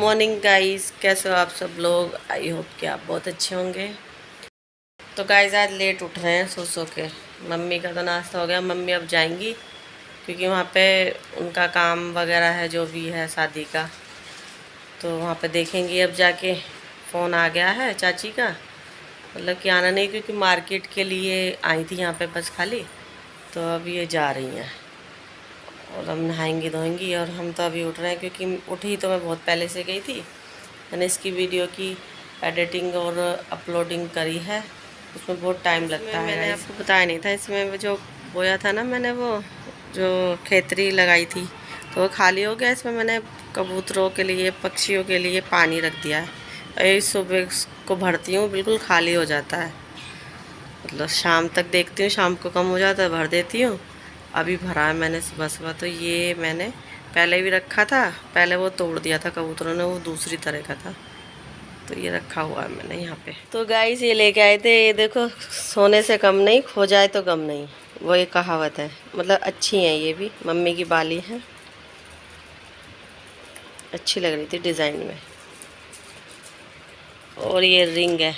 Morning guys, कैसे हो आप सब लोग। आई होप कि आप बहुत अच्छे होंगे। तो गाइस आज लेट उठ रहे हैं सो के। मम्मी का तो नाश्ता हो गया, मम्मी अब जाएंगी क्योंकि वहाँ पे उनका काम वगैरह है जो भी है शादी का, तो वहाँ पे देखेंगी। अब जाके फ़ोन आ गया है चाची का, मतलब कि आना नहीं, क्योंकि मार्केट के लिए आई थी यहाँ पे बस खाली, तो अब ये जा रही हैं और हम नहाएंगी धोएंगी। और हम तो अभी उठ रहे हैं क्योंकि उठी तो मैं बहुत पहले से गई थी। मैंने इसकी वीडियो की एडिटिंग और अपलोडिंग करी है, उसमें बहुत टाइम लगता है। मैंने आपको बताया नहीं था, इसमें जो बोया था ना मैंने, वो जो खेतरी लगाई थी तो वो खाली हो गया। इसमें मैंने कबूतरों के लिए, पक्षियों के लिए पानी रख दिया है। ये सुबह को भरती हूँ, बिल्कुल खाली हो जाता है, मतलब शाम तक देखती हूँ, शाम को कम हो जाता है, भर देती हूँ। अभी भरा है मैंने सुबह सुबह। तो ये मैंने पहले भी रखा था, पहले वो तोड़ दिया था कबूतरों ने, वो दूसरी तरह का था, तो ये रखा हुआ है मैंने यहाँ पे। तो गाइस ये लेके आए थे, ये देखो, सोने से कम नहीं, खो जाए तो गम नहीं, वो ये कहावत है। मतलब अच्छी है, ये भी मम्मी की बाली है, अच्छी लग रही थी डिज़ाइन में। और ये रिंग है,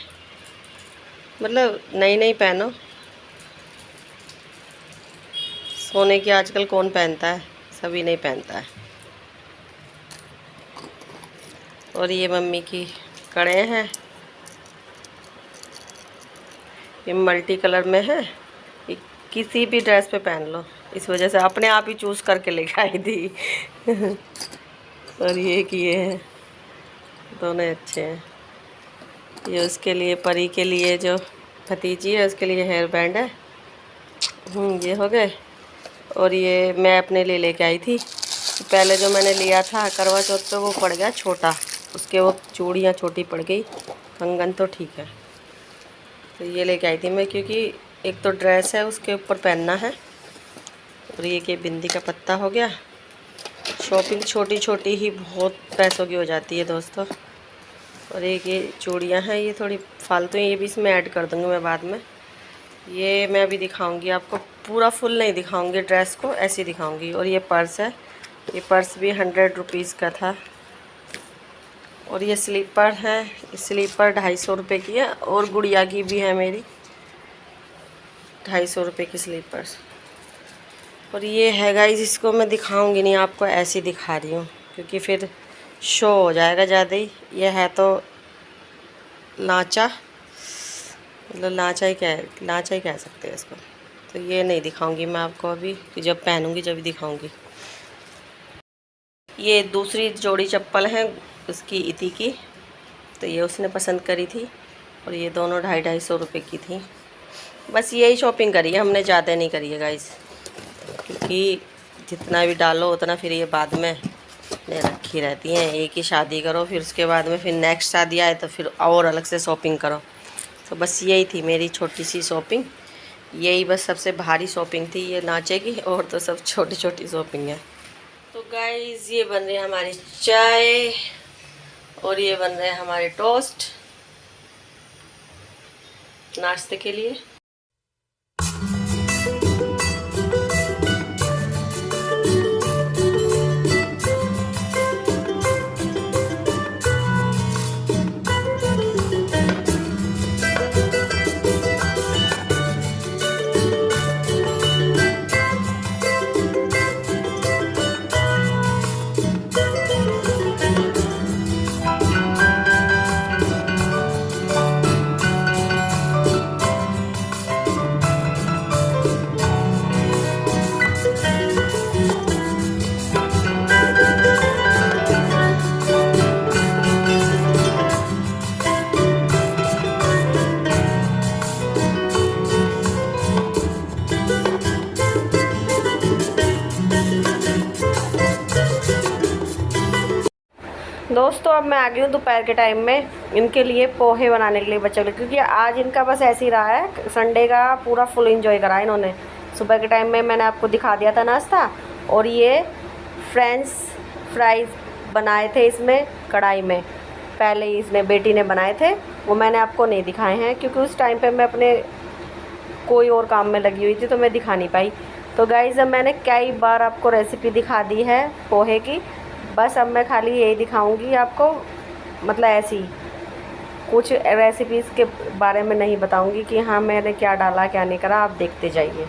मतलब नई नई पहनो, सोने की आजकल कौन पहनता है, सभी नहीं पहनता है। और ये मम्मी की कड़े हैं, ये मल्टी कलर में है, ये किसी भी ड्रेस पे पहन लो, इस वजह से अपने आप ही चूज़ करके लेके आई थी। और ये किए हैं, दोनों अच्छे हैं। ये उसके लिए, परी के लिए, जो भतीजी है उसके लिए हेयर बैंड है। ये हो गए। और ये मैं अपने लिए लेके आई थी, पहले जो मैंने लिया था करवा चौथ पे वो पड़ गया छोटा, उसके वो चूड़ियाँ छोटी पड़ गई, कंगन तो ठीक है। तो ये लेके आई थी मैं, क्योंकि एक तो ड्रेस है उसके ऊपर पहनना है, और ये कि बिंदी का पत्ता हो गया। शॉपिंग छोटी छोटी ही बहुत पैसों की हो जाती है दोस्तों। और एक ये चूड़ियाँ हैं, ये थोड़ी फालतू हैं, ये भी इसमें ऐड कर दूँगी मैं बाद में। ये मैं अभी दिखाऊंगी आपको, पूरा फुल नहीं दिखाऊंगी ड्रेस को, ऐसी दिखाऊंगी। और ये पर्स है, ये पर्स भी 100 रुपीज़ का था। और ये स्लीपर है, स्लीपर 250 रुपये की है। और गुड़िया की भी है मेरी, 250 रुपये की स्लीपर्स। और ये है गाइस, इसको मैं दिखाऊंगी नहीं आपको, ऐसी दिखा रही हूँ क्योंकि फिर शो हो जाएगा ज़्यादा ही। ये है तो लांचा, मतलब लांचा ही कह सकते हैं इसको। तो ये नहीं दिखाऊंगी मैं आपको अभी, कि जब पहनूंगी जब दिखाऊंगी। ये दूसरी जोड़ी चप्पल है उसकी, इति की, तो ये उसने पसंद करी थी। और ये दोनों 250-250 रुपये की थी। बस यही शॉपिंग करी है हमने, ज़्यादा नहीं करी है गाइस, क्योंकि जितना भी डालो उतना फिर ये बाद में रखी रहती हैं। एक ही शादी करो, फिर उसके बाद में फिर नेक्स्ट शादी आए तो फिर और अलग से शॉपिंग करो। तो बस यही थी मेरी छोटी सी शॉपिंग, यही बस सबसे भारी शॉपिंग थी ये नाचे की, और तो सब छोटी छोटी शॉपिंग है। तो गाइस ये बन रही है हमारी चाय, और ये बन रहे हैं हमारे टोस्ट नाश्ते के लिए। दोस्तों अब मैं आ गई हूँ दोपहर के टाइम में इनके लिए पोहे बनाने के लिए बच्चों के लिए, क्योंकि आज इनका बस ऐसे ही रहा है, संडे का पूरा फुल एंजॉय करा इन्होंने। सुबह के टाइम में मैंने आपको दिखा दिया था नाश्ता, और ये फ्रेंच फ्राइज़ बनाए थे इसमें कढ़ाई में, पहले ही इसने बेटी ने बनाए थे, वो मैंने आपको नहीं दिखाए हैं क्योंकि उस टाइम पर मैं अपने कोई और काम में लगी हुई थी तो मैं दिखा नहीं पाई। तो गाइज़ अब मैंने कई बार आपको रेसिपी दिखा दी है पोहे की, बस अब मैं खाली यही दिखाऊंगी आपको, मतलब ऐसी कुछ रेसिपीज़ के बारे में नहीं बताऊंगी कि हाँ मैंने क्या डाला क्या नहीं करा, आप देखते जाइए।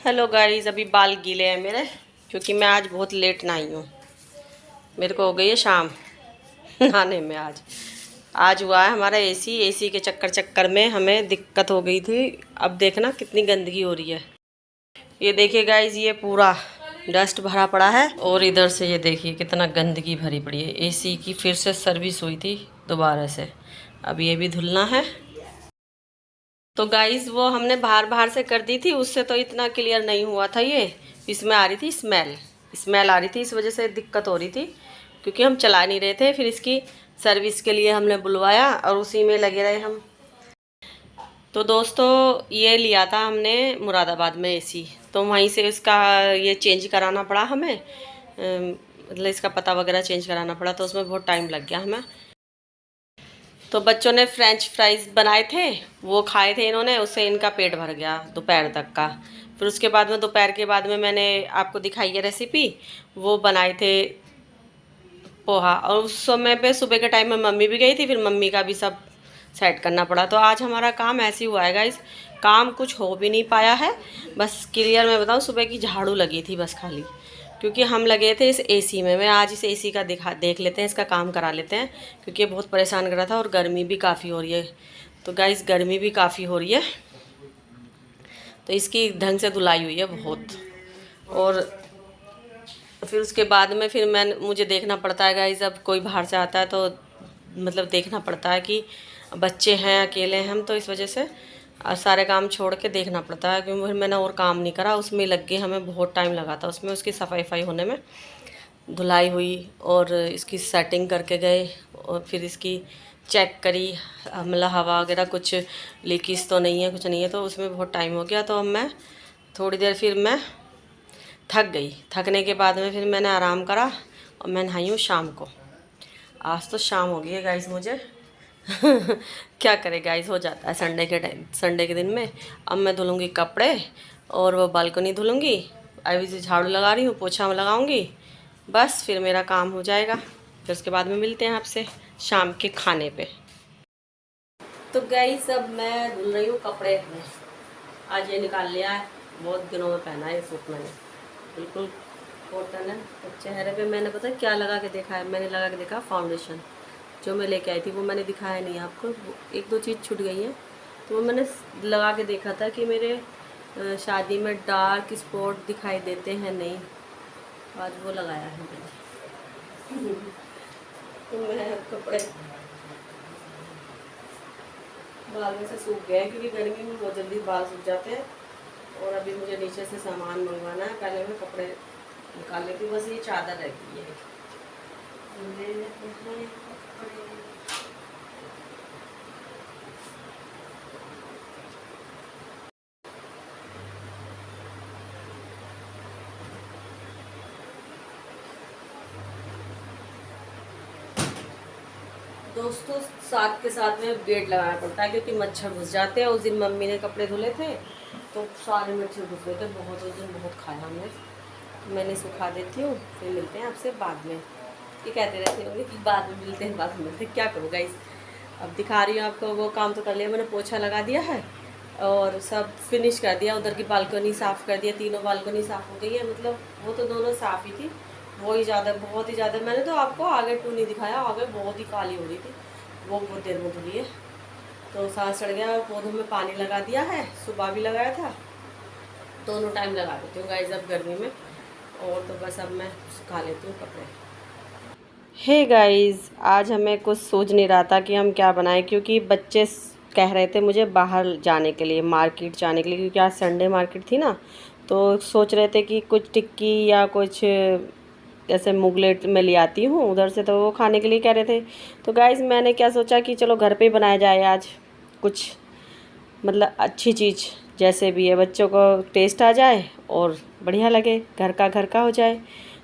हेलो गाइस, अभी बाल गीले हैं मेरे क्योंकि मैं आज बहुत लेट नहाई हूँ। मेरे को हो गई है शाम नहाने में। आज हुआ है हमारा एसी के चक्कर में हमें दिक्कत हो गई थी। अब देखना कितनी गंदगी हो रही है। ये देखिए गाइस, ये पूरा डस्ट भरा पड़ा है और इधर से ये देखिए कितना गंदगी भरी पड़ी है। एसी की फिर से सर्विस हुई थी दोबारा से, अब ये भी धुलना है। तो गाइस वो हमने बाहर से कर दी थी, उससे तो इतना क्लियर नहीं हुआ था। ये इसमें आ रही थी स्मेल आ रही थी, इस वजह से दिक्कत हो रही थी क्योंकि हम चला नहीं रहे थे। फिर इसकी सर्विस के लिए हमने बुलवाया और उसी में लगे रहे हम। तो दोस्तों ये लिया था हमने मुरादाबाद में एसी, तो वहीं से इसका ये चेंज कराना पड़ा हमें, मतलब इसका पता वगैरह चेंज कराना पड़ा, तो उसमें बहुत टाइम लग गया हमें। तो बच्चों ने फ्रेंच फ्राइज़ बनाए थे, वो खाए थे इन्होंने, उससे इनका पेट भर गया दोपहर तक का। फिर उसके बाद में दोपहर के बाद में मैंने आपको दिखाई है रेसिपी, वो बनाए थे पोहा। और उस समय पे सुबह के टाइम में मम्मी भी गई थी, फिर मम्मी का भी सब सेट करना पड़ा। तो आज हमारा काम ऐसे ही हुआ है गाइस, काम कुछ हो भी नहीं पाया है। बस क्लियर मैं बताऊँ, सुबह की झाड़ू लगी थी बस खाली, क्योंकि हम लगे थे इस एसी में। मैं आज इस एसी का देख लेते हैं, इसका काम करा लेते हैं, क्योंकि ये बहुत परेशान कर रहा था और गर्मी भी काफ़ी हो रही है। तो गाइस गर्मी भी काफ़ी हो रही है, तो इसकी ढंग से धुलाई हुई है बहुत। और फिर उसके बाद में फिर मुझे देखना पड़ता है गाइस, अब कोई बाहर से आता है तो मतलब देखना पड़ता है कि बच्चे हैं, अकेले हैं हम, तो इस वजह से सारे काम छोड़ के देखना पड़ता है। क्योंकि फिर मैंने और काम नहीं करा, उसमें लग गए, हमें बहुत टाइम लगा था उसमें, उसकी सफाई होने में। धुलाई हुई और इसकी सेटिंग करके गए और फिर इसकी चेक करी, मतलब हवा वगैरह कुछ लीकेज तो नहीं है, कुछ नहीं है, तो उसमें बहुत टाइम हो गया। तो अब मैं थोड़ी देर फिर मैं थक गई। थकने के बाद में फिर मैंने आराम करा और मैं नहाई हूँ शाम को। आज तो शाम हो गई है गाइस मुझे क्या करे गाइस, हो जाता है संडे के दिन में। अब मैं धुलूँगी कपड़े और वो बालकनी धुलूँगी। अभी से झाड़ू लगा रही हूँ, पोछा लगाऊँगी, बस फिर मेरा काम हो जाएगा। फिर उसके बाद में मिलते हैं आपसे शाम के खाने पे। तो गाइस अब मैं धुल रही हूँ कपड़े। आज ये निकाल लिया है, बहुत दिनों में पहना है ये सूट मैंने, बिल्कुल कॉटन है। तो चेहरे पे मैंने पता है क्या लगा के देखा है, मैंने लगा के देखा फाउंडेशन जो मैं लेके आई थी, वो मैंने दिखाया नहीं आपको। एक दो चीज़ छूट गई है, तो वो मैंने लगा के देखा था कि मेरे शादी में डार्क स्पॉट दिखाई देते हैं नहीं, तो आज वो लगाया है मैंने तो मैं कपड़े बाल में से सूख गए क्योंकि गर्मी में बहुत जल्दी बाल सूख जाते हैं। और अभी मुझे नीचे से सामान मंगवाना है, पहले मैं कपड़े निकाल लेती हूँ। बस ये चादर रहती है। दोस्तों साथ के साथ में गेट लगाना पड़ता है क्योंकि मच्छर घुस जाते हैं। उस दिन मम्मी ने कपड़े धुले थे तो सारे मच्छर घुस गए थे बहुत, उस दिन बहुत खाया हमने। मैंने सुखा देती हूँ, फिर मिलते हैं आपसे बाद में। ये कहते रहते होंगे कि बाद में मिलते हैं, बाद में मिलते हैं, क्या करूँ गाइस। अब दिखा रही हूँ आपको, वो काम तो कर लिया मैंने, पोछा लगा दिया है और सब फिनिश कर दिया। उधर की बालकनी साफ़ कर दिया, तीनों बालकनी साफ़ हो गई है। मतलब वो तो दोनों साफ़ ही थी, वो ही ज़्यादा, बहुत ही ज़्यादा। मैंने तो आपको आगे टू नहीं दिखाया, आगे बहुत ही काली हो रही थी, वो बहुत देर में धुली है। तो सांस चढ़ गया और पौधों में पानी लगा दिया है, सुबह भी लगाया था, दोनों टाइम लगा देती हूँ गाइस अब गर्मी में। और तो बस अब मैं सुखा लेती हूँ कपड़े। हे गाइस, आज हमें कुछ सूझ नहीं रहा था कि हम क्या बनाएं, क्योंकि बच्चे कह रहे थे मुझे बाहर जाने के लिए, मार्केट जाने के लिए, क्योंकि आज संडे मार्केट थी ना। तो सोच रहे थे कि कुछ टिक्की या कुछ जैसे मुगलेट में ले आती हूँ उधर से, तो वो खाने के लिए कह रहे थे। तो गाइस मैंने क्या सोचा कि चलो घर पे ही बनाया जाए आज कुछ, मतलब अच्छी चीज़, जैसे भी है बच्चों को टेस्ट आ जाए और बढ़िया लगे, घर का हो जाए।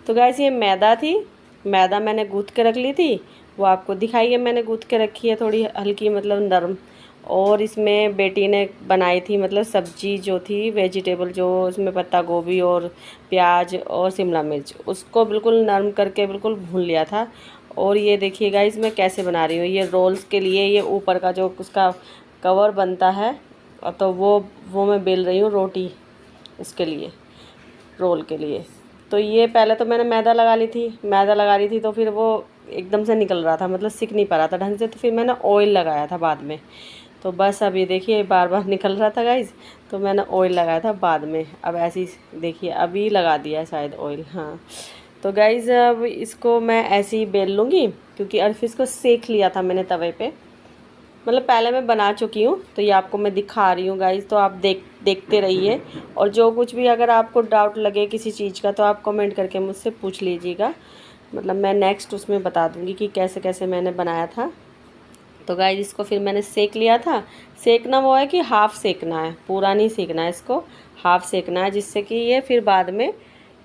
तो गाइस ये मैदा थी, मैदा मैंने गूँथ के रख ली थी, वो आपको दिखाई है, मैंने गूँथ के रखी है थोड़ी हल्की, मतलब नरम। और इसमें बेटी ने बनाई थी, मतलब सब्जी जो थी वेजिटेबल, जो उसमें पत्ता गोभी और प्याज और शिमला मिर्च, उसको बिल्कुल नरम करके बिल्कुल भून लिया था। और ये देखिए गाइस मैं कैसे बना रही हूँ, ये रोल्स के लिए ये ऊपर का जो उसका कवर बनता है, तो वो मैं बेल रही हूँ रोटी इसके लिए, रोल के लिए। तो ये पहले तो मैंने मैदा लगा ली थी, मैदा लगा रही थी तो फिर वो एकदम से निकल रहा था, मतलब सिक नहीं पा रहा था ढंग से, तो फिर मैंने ऑयल लगाया था बाद में। तो बस अब ये देखिए बार बार निकल रहा था गाइज, तो मैंने ऑयल लगाया था बाद में। अब ऐसी देखिए अभी लगा दिया शायद ऑयल, हाँ। तो गाइज अब इसको मैं ऐसे ही बेल लूँगी, क्योंकि और फिर इसको सेक लिया था मैंने तवे पे, मतलब पहले मैं बना चुकी हूँ, तो ये आपको मैं दिखा रही हूँ गाइज़, तो आप देखते रहिए। और जो कुछ भी अगर आपको डाउट लगे किसी चीज़ का, तो आप कमेंट करके मुझसे पूछ लीजिएगा, मतलब मैं नेक्स्ट उसमें बता दूँगी कि कैसे कैसे मैंने बनाया था। तो गाइज़ इसको फिर मैंने सेक लिया था। सेकना वो है कि हाफ़ सेकना है, पूरा नहीं सेकना है इसको, हाफ़ सेकना है, जिससे कि ये फिर बाद में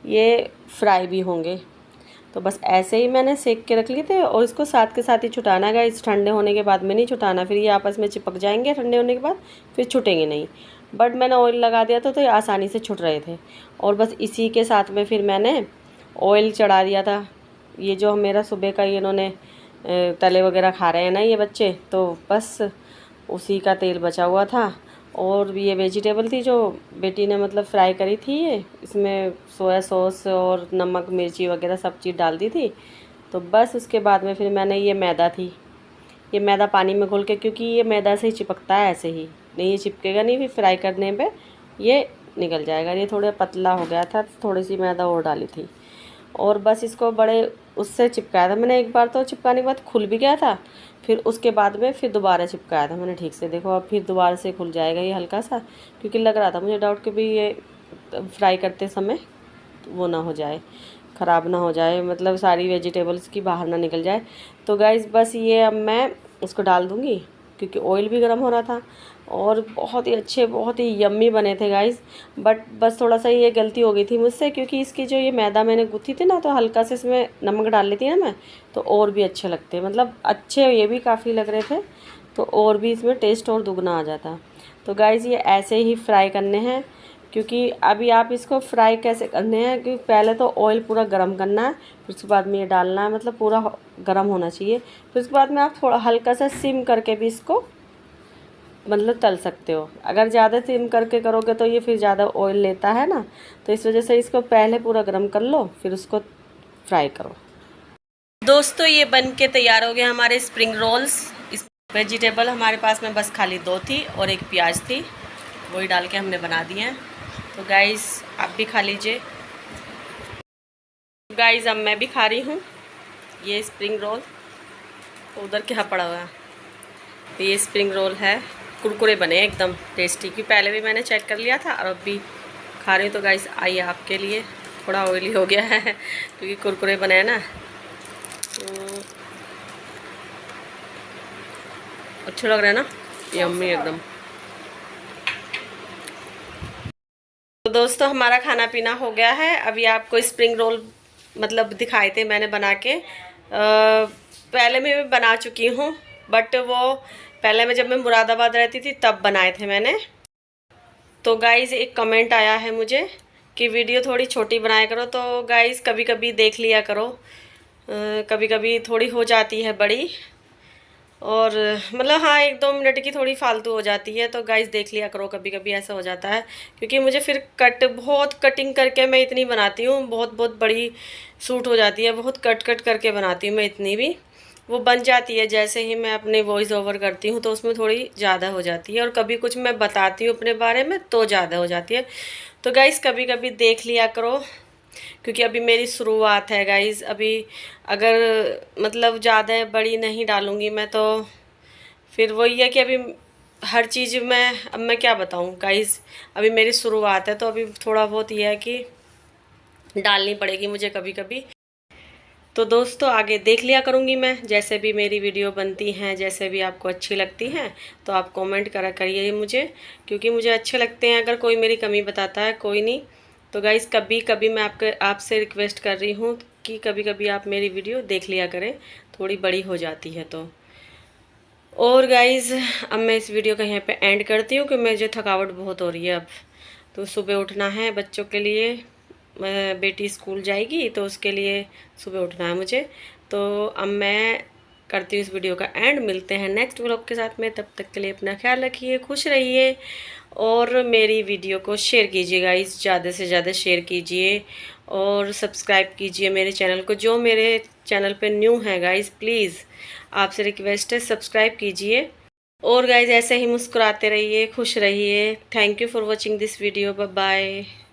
ये फ्राई भी होंगे। तो बस ऐसे ही मैंने सेक के रख लिए थे, और इसको साथ के साथ ही छुटाना है, इस ठंडे होने के बाद में नहीं छुटाना, फिर ये आपस में चिपक जाएंगे ठंडे होने के बाद, फिर छुटेंगे नहीं। बट मैंने ऑयल लगा दिया था तो ये आसानी से छुट रहे थे। और बस इसी के साथ में फिर मैंने ऑयल चढ़ा दिया था। ये जो मेरा सुबह का ये इन्होंने तले वगैरह खा रहे हैं ना ये बच्चे, तो बस उसी का तेल बचा हुआ था। और ये वेजिटेबल थी जो बेटी ने मतलब फ्राई करी थी, ये इसमें सोया सॉस और नमक मिर्ची वगैरह सब चीज़ डाल दी थी। तो बस उसके बाद में फिर मैंने ये मैदा थी, ये मैदा पानी में घोल के, क्योंकि ये मैदा से ही चिपकता है, ऐसे ही नहीं ये चिपकेगा नहीं, फिर फ्राई करने पे ये निकल जाएगा। ये थोड़ा पतला हो गया था, थोड़ी सी मैदा और डाली थी, और बस इसको बड़े उससे चिपकाया था मैंने। एक बार तो चिपकाने के बाद खुल भी गया था, फिर उसके बाद में फिर दोबारा चिपकाया था मैंने ठीक से, देखो अब फिर दोबारा से खुल जाएगा ये हल्का सा, क्योंकि लग रहा था मुझे डाउट कि भी ये फ्राई करते समय वो ना हो जाए, ख़राब ना हो जाए, मतलब सारी वेजिटेबल्स की बाहर ना निकल जाए। तो गाइज़ बस ये अब मैं उसको डाल दूँगी, क्योंकि ऑयल भी गर्म हो रहा था। और बहुत ही अच्छे, बहुत ही यम्मी बने थे गाइज़। बट बस थोड़ा सा ये गलती हो गई थी मुझसे, क्योंकि इसकी जो ये मैदा मैंने गूँथी थी ना, तो हल्का से इसमें नमक डाल लेती ना मैं, तो और भी अच्छे लगते, मतलब अच्छे ये भी काफ़ी लग रहे थे, तो और भी इसमें टेस्ट और दुगना आ जाता। तो गाइज़ ये ऐसे ही फ्राई करने हैं, क्योंकि अभी आप इसको फ्राई कैसे करने हैं, क्योंकि पहले तो ऑयल पूरा गरम करना है, फिर उसके बाद में ये डालना है, मतलब पूरा गरम होना चाहिए। फिर उसके बाद में आप थोड़ा हल्का सा सिम करके भी इसको मतलब तल सकते हो। अगर ज़्यादा सिम करके करोगे तो ये फिर ज़्यादा ऑयल लेता है ना, तो इस वजह से इसको पहले पूरा गरम कर लो, फिर उसको फ्राई करो। दोस्तों ये बन के तैयार हो गया हमारे स्प्रिंग रोल्स। इस वेजिटेबल हमारे पास में बस खाली 2 थी और एक प्याज थी, वही डाल के हमने बना दिए हैं। तो गाइज़ आप भी खा लीजिए। गाइज़ अब मैं भी खा रही हूँ ये स्प्रिंग रोल। तो उधर क्या पड़ा हुआ है, तो ये स्प्रिंग रोल है, कुरकुरे बने एकदम टेस्टी, कि पहले भी मैंने चेक कर लिया था और अब भी खा रही हूँ। तो गाइस आइए आपके लिए, थोड़ा ऑयली हो गया है क्योंकि कुरकुरे बने हैं ना, तो अच्छे लग रहे हैं ना, यम्मी एकदम। तो दोस्तों हमारा खाना पीना हो गया है। अभी आपको स्प्रिंग रोल मतलब दिखाए थे मैंने बना के, पहले मैं भी बना चुकी हूँ, बट वो पहले मैं जब मैं मुरादाबाद रहती थी तब बनाए थे मैंने। तो गाइज़ एक कमेंट आया है मुझे कि वीडियो थोड़ी छोटी बनाया करो, तो गाइज़ कभी कभी देख लिया करो, कभी कभी थोड़ी हो जाती है बड़ी, और मतलब हाँ 1-2 मिनट की थोड़ी फालतू हो जाती है, तो गाइस देख लिया करो, कभी कभी ऐसा हो जाता है। क्योंकि मुझे फिर बहुत कटिंग करके मैं इतनी बनाती हूँ, बहुत बहुत बड़ी सूट हो जाती है, बहुत कट कट करके बनाती हूँ मैं, इतनी भी वो बन जाती है। जैसे ही मैं अपने वॉइस ओवर करती हूँ तो उसमें थोड़ी ज़्यादा हो जाती है, और कभी कुछ मैं बताती हूँ अपने बारे में तो ज़्यादा हो जाती है। तो गाइस कभी कभी देख लिया करो, क्योंकि अभी मेरी शुरुआत है गाइज़। अभी अगर मतलब ज़्यादा बड़ी नहीं डालूँगी मैं तो फिर वही है कि अभी हर चीज़ में अब मैं क्या बताऊँ गाइज़, अभी मेरी शुरुआत है तो अभी थोड़ा बहुत ये है कि डालनी पड़ेगी मुझे कभी कभी। तो दोस्तों आगे देख लिया करूँगी मैं, जैसे भी मेरी वीडियो बनती हैं, जैसे भी आपको अच्छी लगती हैं तो आप कमेंट करा करिए मुझे, क्योंकि मुझे अच्छे लगते हैं। अगर कोई मेरी कमी बताता है कोई नहीं, तो गाइज़ कभी कभी मैं आपसे रिक्वेस्ट कर रही हूँ कि कभी कभी आप मेरी वीडियो देख लिया करें, थोड़ी बड़ी हो जाती है तो। और गाइज़ अब मैं इस वीडियो को यहाँ पे एंड करती हूँ कि मुझे थकावट बहुत हो रही है अब। तो सुबह उठना है बच्चों के लिए, बेटी स्कूल जाएगी तो उसके लिए सुबह उठना है मुझे। तो अब मैं करती हूँ इस वीडियो का एंड। मिलते हैं नेक्स्ट व्लॉग के साथ में, तब तक के लिए अपना ख्याल रखिए, खुश रहिए और मेरी वीडियो को शेयर कीजिए गाइस, ज़्यादा से ज़्यादा शेयर कीजिए और सब्सक्राइब कीजिए मेरे चैनल को। जो मेरे चैनल पे न्यू है गाइस, प्लीज़ आपसे रिक्वेस्ट है सब्सक्राइब कीजिए। और गाइस ऐसे ही मुस्कुराते रहिए, खुश रहिए। Thank you for watching this video. Bye bye.